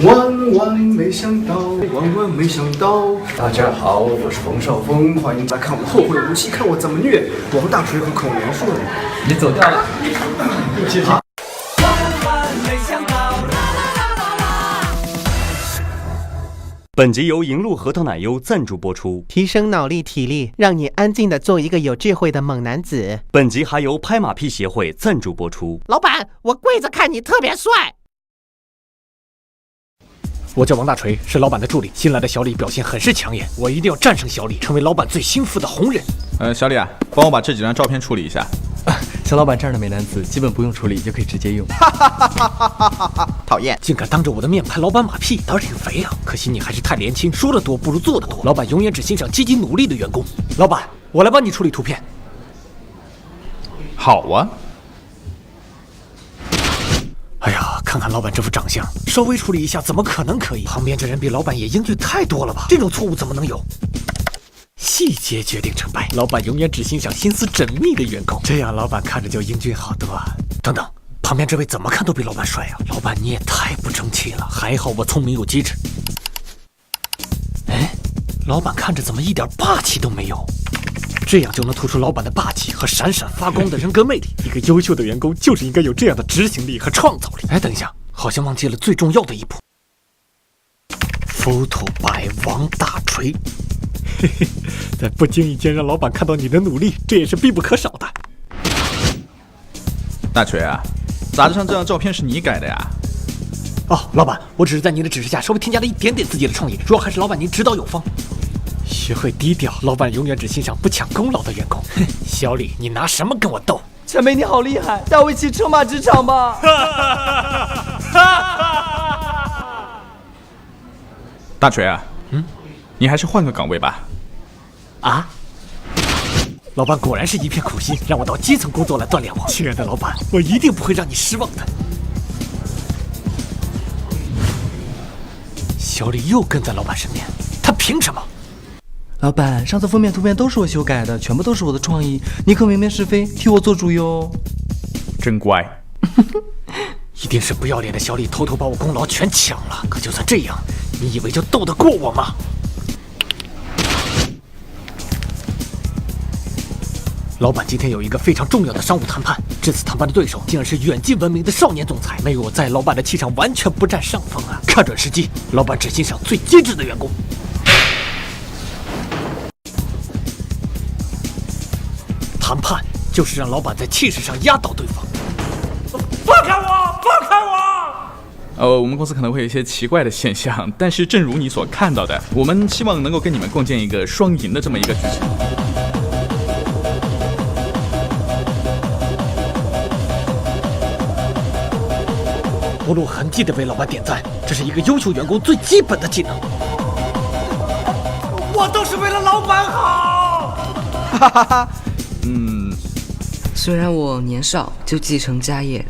万万没想到，万万没想到！大家好，我是冯绍峰，欢迎来看我后会无期，看我怎么虐王大锤和孔元顺。你走掉了。好。本集由银鹭核桃奶优赞助播出，提升脑力体力，让你安静的做一个有智慧的猛男子。本集还由拍马屁协会赞助播出。老板，我跪着看你特别帅。我叫王大锤，是老板的助理。新来的小李表现很是抢眼，我一定要战胜小李，成为老板最心腹的红人。小李啊，帮我把这几张照片处理一下。像老板这样的美男子，基本不用处理就可以直接用。讨厌，竟敢当着我的面拍老板马屁，倒是挺肥啊！可惜你还是太年轻，说的多不如做的多。老板永远只欣赏积极努力的员工。老板，我来帮你处理图片。好啊。哎呀，看看老板这副长相，稍微处理一下怎么可能可以？旁边这人比老板也英俊太多了吧？这种错误怎么能有？细节决定成败，老板永远只欣赏心思缜密的员工，这样老板看着就英俊好多啊。等等，旁边这位怎么看都比老板帅啊！老板你也太不争气了，还好我聪明有机智。哎，老板看着怎么一点霸气都没有？这样就能突出老板的霸气和闪闪发光的人格魅力。一个优秀的员工就是应该有这样的执行力和创造力。哎，等一下，好像忘记了最重要的一步。Photo by 王大锤。嘿嘿，在不经意间让老板看到你的努力，这也是必不可少的。大锤啊，杂志上这张照片是你改的呀？哦，老板，我只是在您的指示下稍微添加了一点点自己的创意，主要还是老板您指导有方。学会低调，老板永远只欣赏不抢功劳的员工。小李，你拿什么跟我斗？前辈你好厉害，带我一起车马职场吧！大锤啊，你还是换个岗位吧。啊！老板果然是一片苦心，让我到基层工作来锻炼我。亲爱的老板，我一定不会让你失望的。小李又跟在老板身边，他凭什么？老板，上次封面图片都是我修改的，全部都是我的创意，你可明辨是非，替我做主哟。真乖。一定是不要脸的小李偷偷把我功劳全抢了。可就算这样，你以为就斗得过我吗？老板今天有一个非常重要的商务谈判，这次谈判的对手竟然是远近闻名的少年总裁，没有我在，老板的气场完全不占上风啊！看准时机，老板只欣赏最机智的员工。谈判就是让老板在气势上压倒对方。放开我！放开我！我们公司可能会有一些奇怪的现象，但是正如你所看到的，我们希望能够跟你们共建一个双赢的这么一个局面。不露痕迹地为老板点赞，这是一个优秀员工最基本的技能。我都是为了老板好。虽然我年少就继承家业，